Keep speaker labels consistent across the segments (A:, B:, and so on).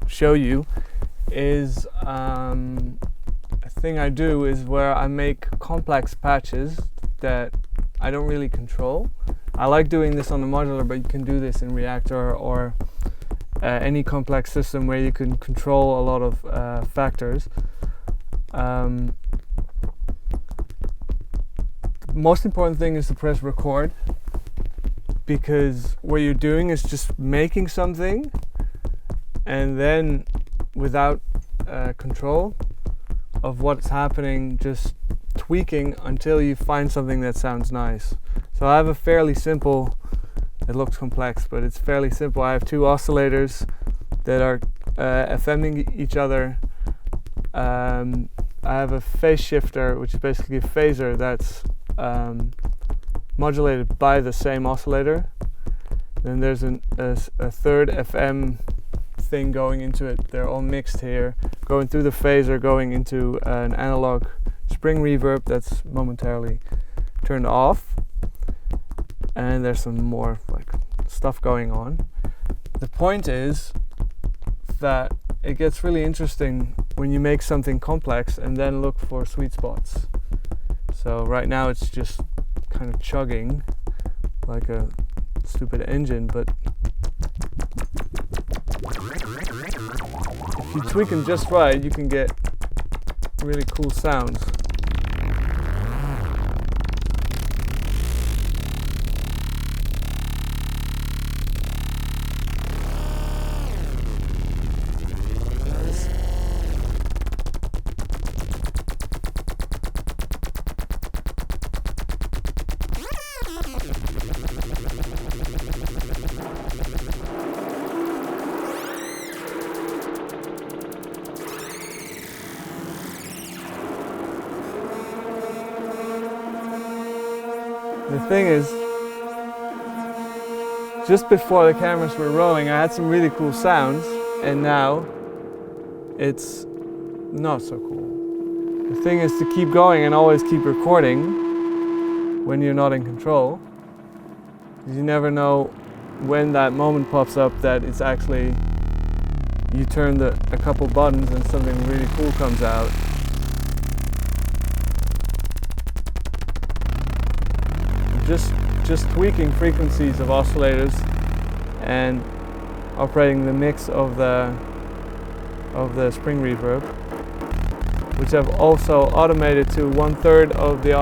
A: show you is a thing I do is where I make complex patches that I don't really control. I like doing this on the modular, but you can do this in Reactor or any complex system where you can control a lot of factors. Most important thing is to press record, because what you're doing is just making something and then without control of what's happening, just tweaking until you find something that sounds nice. So I have a fairly simple, it looks complex, but it's fairly simple. I have two oscillators that are FMing each other. I have a phase shifter, which is basically a phaser that's modulated by the same oscillator. Then there's a third FM thing going into it. They're all mixed here, going through the phaser, going into an analog spring reverb that's momentarily turned off. And there's some more like stuff going on. The point is that it gets really interesting when you make something complex and then look for sweet spots. So right now it's just kind of chugging like a stupid engine, but if you tweak them just right, you can get really cool sounds. The thing is, just before the cameras were rolling, I had some really cool sounds, and now it's not so cool. The thing is to keep going and always keep recording when you're not in control, because you never know when that moment pops up that it's actually, you turn a couple buttons and something really cool comes out. Just tweaking frequencies of oscillators and operating the mix of the spring reverb, which I've also automated to 1/3 of the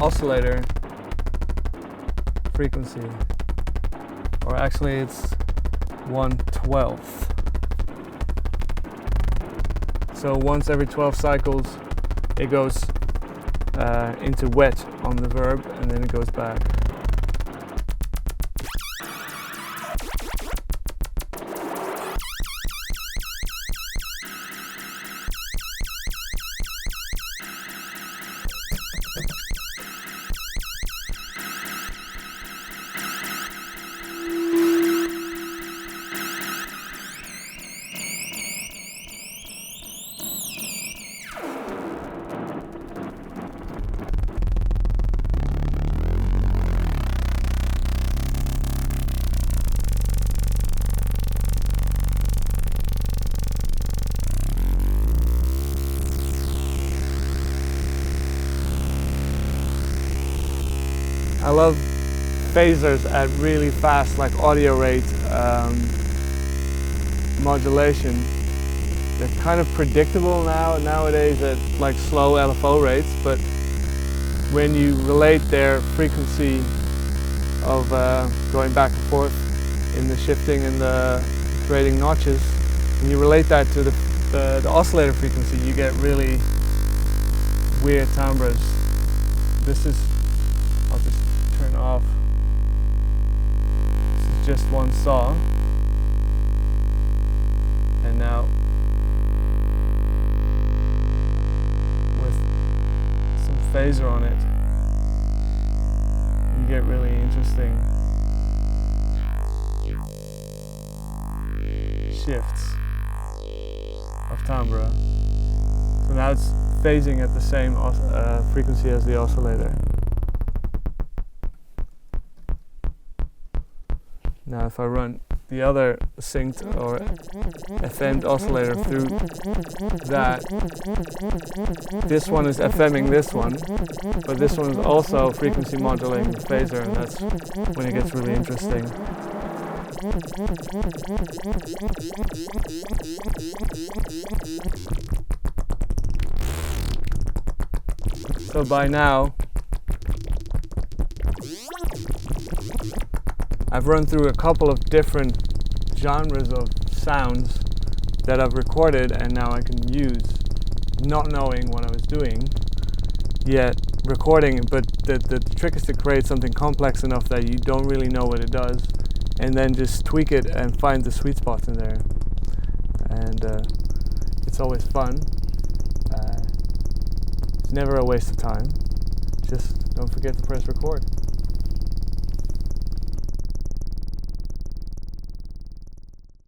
A: oscillator frequency, or actually it's 1/12. So once every 12 cycles it goes into wet on the verb, and then it goes back. I love phasers at really fast, like audio rate modulation. They're kind of predictable nowadays at like slow LFO rates, but when you relate their frequency of going back and forth in the shifting and the creating notches, and you relate that to the oscillator frequency, you get really weird timbres. This is, I'll just turn off. This is just one saw, and now with some phaser on it, you get really interesting shifts of timbre. So now it's phasing at the same frequency as the oscillator. Now if I run the other synced or FM'd oscillator through that. This one is FMing this one, but this one is also frequency modulating the phaser, and that's when it gets really interesting. So by now, I've run through a couple of different genres of sounds that I've recorded and now I can use, not knowing what I was doing, yet recording, but the trick is to create something complex enough that you don't really know what it does, and then just tweak it and find the sweet spots in there. And it's always fun. It's never a waste of time. Just don't forget to press record.